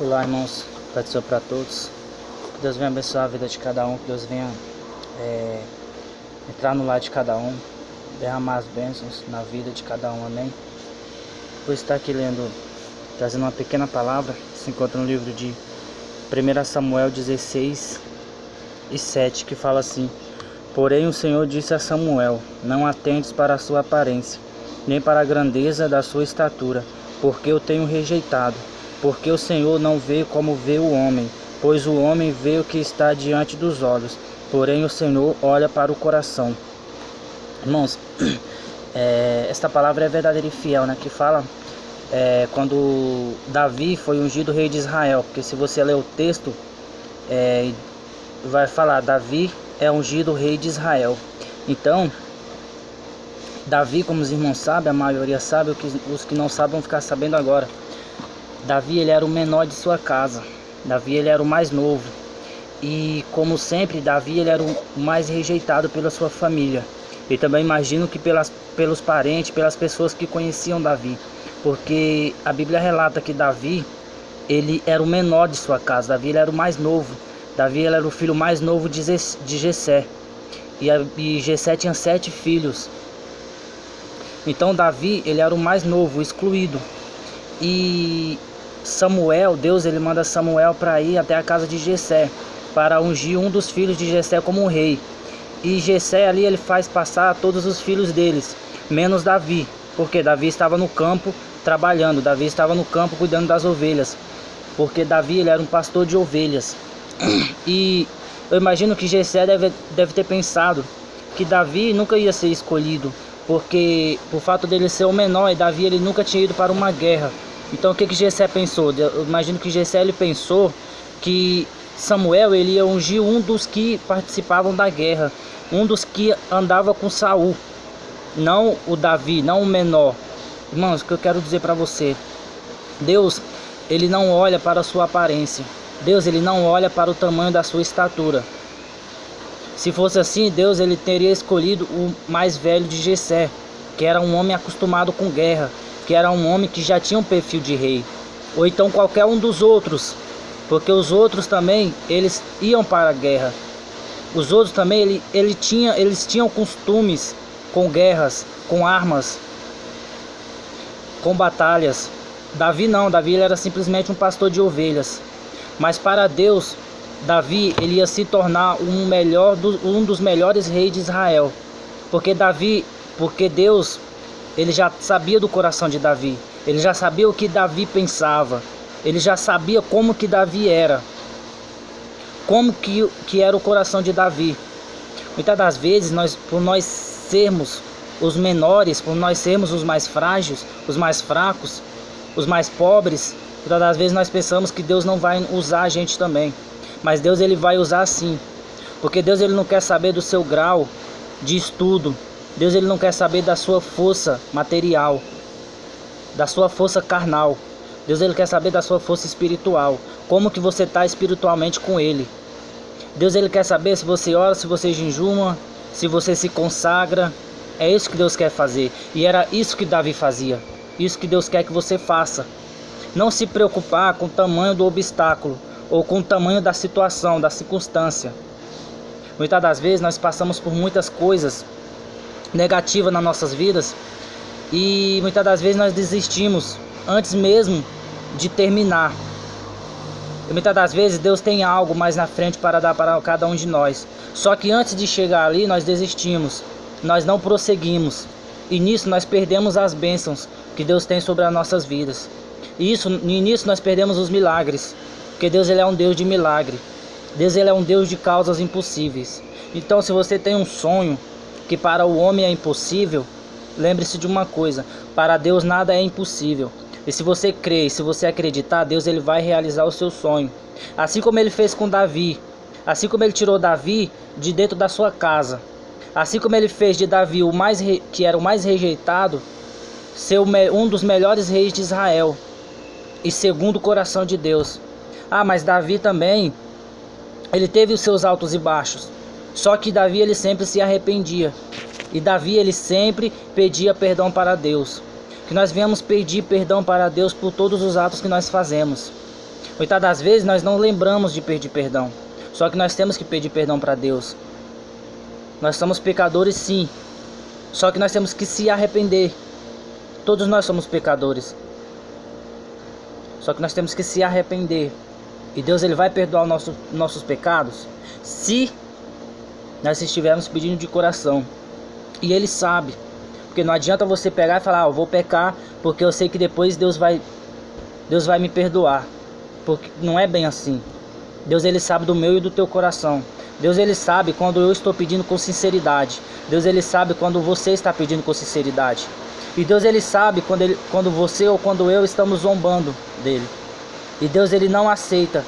Olá, irmãos, Pai do Senhor para todos. Que Deus venha abençoar a vida de cada um, que Deus venha entrar no lar de cada um, derramar as bênçãos na vida de cada um, amém. Vou estar aqui trazendo uma pequena palavra, que se encontra no livro de 1 Samuel 16:7, que fala assim: Porém o Senhor disse a Samuel: Não atentes para a sua aparência, nem para a grandeza da sua estatura, porque eu tenho rejeitado. Porque o Senhor não vê como vê o homem, pois o homem vê o que está diante dos olhos, porém o Senhor olha para o coração. Irmãos, esta palavra é verdadeira e fiel, né? Que fala quando Davi foi ungido rei de Israel. Porque se você ler o texto, vai falar: Davi é ungido rei de Israel. Então, Davi, como os irmãos sabem, a maioria sabe, os que não sabem vão ficar sabendo agora. Davi, ele era o menor de sua casa. Davi, ele era o mais novo. E como sempre, Davi, ele era o mais rejeitado pela sua família. E também imagino que pelos parentes, pelas pessoas que conheciam Davi. Porque a Bíblia relata que Davi, ele era o menor de sua casa. Davi, ele era o mais novo. Davi, ele era o filho mais novo de Jessé. E Jessé tinha 7 filhos. Então Davi, ele era o mais novo, excluído. E Samuel, Deus, ele manda Samuel para ir até a casa de Jessé, para ungir um dos filhos de Jessé como rei. E Jessé ali, ele faz passar todos os filhos deles, menos Davi, porque Davi estava no campo trabalhando, Davi estava no campo cuidando das ovelhas, porque Davi, ele era um pastor de ovelhas. E eu imagino que Jessé deve ter pensado que Davi nunca ia ser escolhido, porque por fato dele ser o menor, e Davi, ele nunca tinha ido para uma guerra. Então o que Jessé pensou? Eu imagino que Jessé, ele pensou que Samuel, ele ia ungir um dos que participavam da guerra, um dos que andava com Saul, não o Davi, não o menor. Irmãos, o que eu quero dizer para você: Deus, ele não olha para a sua aparência. Deus, ele não olha para o tamanho da sua estatura. Se fosse assim, Deus, ele teria escolhido o mais velho de Jessé, que era um homem acostumado com guerra, que era um homem que já tinha um perfil de rei. Ou então qualquer um dos outros, porque os outros também, eles iam para a guerra. Os outros também, eles tinham costumes com guerras, com armas, com batalhas. Davi não, Davi, ele era simplesmente um pastor de ovelhas. Mas para Deus, Davi, ele ia se tornar um dos melhores reis de Israel. Porque Deus, ele já sabia do coração de Davi. Ele já sabia o que Davi pensava. Ele já sabia como que Davi era. Como que era o coração de Davi. Muitas das vezes, por nós sermos os menores, por nós sermos os mais frágeis, os mais fracos, os mais pobres, muitas das vezes nós pensamos que Deus não vai usar a gente também. Mas Deus, ele vai usar sim. Porque Deus, ele não quer saber do seu grau de estudo. Deus, ele não quer saber da sua força material, da sua força carnal. Deus, ele quer saber da sua força espiritual. Como que você está espiritualmente com ele. Deus, ele quer saber se você ora, se você jejuma, se você se consagra. É isso que Deus quer fazer. E era isso que Davi fazia. Isso que Deus quer que você faça. Não se preocupar com o tamanho do obstáculo, ou com o tamanho da situação, da circunstância. Muitas das vezes nós passamos por muitas coisas negativas nas nossas vidas, e muitas das vezes nós desistimos antes mesmo de terminar. E muitas das vezes Deus tem algo mais na frente para dar para cada um de nós. Só que antes de chegar ali nós desistimos, nós não prosseguimos, e nisso nós perdemos as bênçãos que Deus tem sobre as nossas vidas. E nisso nós perdemos os milagres. Porque Deus, ele é um Deus de milagre. Deus, ele é um Deus de causas impossíveis. Então, se você tem um sonho que para o homem é impossível, lembre-se de uma coisa: para Deus nada é impossível. E se você crer, se você acreditar, Deus, ele vai realizar o seu sonho. Assim como ele fez com Davi. Assim como ele tirou Davi de dentro da sua casa. Assim como ele fez de Davi, que era o mais rejeitado, ser um dos melhores reis de Israel. E segundo o coração de Deus. Mas Davi também, ele teve os seus altos e baixos. Só que Davi, ele sempre se arrependia. E Davi, ele sempre pedia perdão para Deus. Que nós venhamos pedir perdão para Deus por todos os atos que nós fazemos. Muitas das vezes nós não lembramos de pedir perdão. Só que nós temos que pedir perdão para Deus. Nós somos pecadores, sim. Só que nós temos que se arrepender. Todos nós somos pecadores. Só que nós temos que se arrepender. E Deus, ele vai perdoar nossos pecados se nós estivermos pedindo de coração. E Ele sabe. Porque não adianta você pegar e falar, eu vou pecar porque eu sei que depois Deus vai me perdoar. Porque não é bem assim. Deus, ele sabe do meu e do teu coração. Deus, ele sabe quando eu estou pedindo com sinceridade. Deus, ele sabe quando você está pedindo com sinceridade. E Deus, ele sabe quando você ou quando eu estamos zombando dele. E Deus, ele não aceita.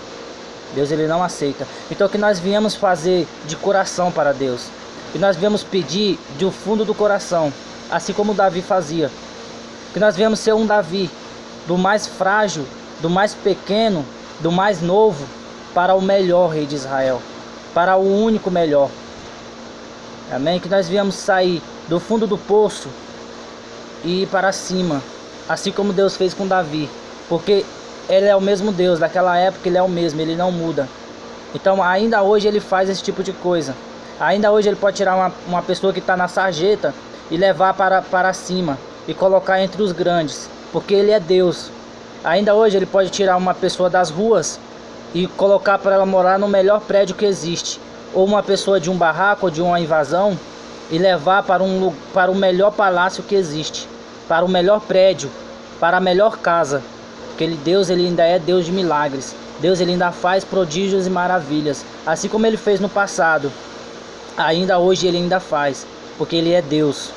Deus, ele não aceita. Então o que nós viemos fazer de coração para Deus? Que nós viemos pedir do fundo do coração, assim como Davi fazia. Que nós viemos ser um Davi, do mais frágil, do mais pequeno, do mais novo, para o melhor rei de Israel, para o único melhor. Amém? Que nós viemos sair do fundo do poço e ir para cima, assim como Deus fez com Davi, porque Ele é o mesmo Deus, daquela época Ele é o mesmo, Ele não muda. Então ainda hoje Ele faz esse tipo de coisa. Ainda hoje Ele pode tirar uma pessoa que está na sarjeta e levar para cima e colocar entre os grandes, porque Ele é Deus. Ainda hoje Ele pode tirar uma pessoa das ruas e colocar para ela morar no melhor prédio que existe, ou uma pessoa de um barraco ou de uma invasão e levar para o melhor palácio que existe, para o melhor prédio, para a melhor casa. Porque Deus, ele ainda é Deus de milagres. Deus, ele ainda faz prodígios e maravilhas, assim como Ele fez no passado. Ainda hoje Ele ainda faz, porque Ele é Deus.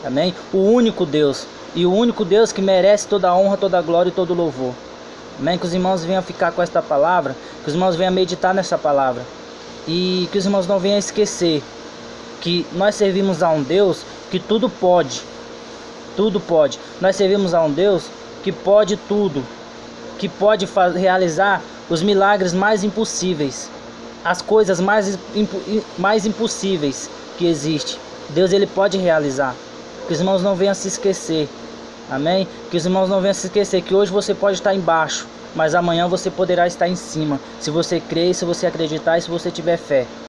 Amém? O único Deus. E o único Deus que merece toda a honra, toda a glória e todo o louvor. Amém? Que os irmãos venham ficar com esta palavra, que os irmãos venham meditar nessa palavra. E que os irmãos não venham esquecer que nós servimos a um Deus que tudo pode. Tudo pode. Nós servimos a um Deus que pode tudo. Que pode realizar os milagres mais impossíveis. As coisas mais impossíveis que existem. Deus, ele pode realizar. Que os irmãos não venham se esquecer. Amém? Que os irmãos não venham se esquecer que hoje você pode estar embaixo, mas amanhã você poderá estar em cima. Se você crer, se você acreditar e se você tiver fé.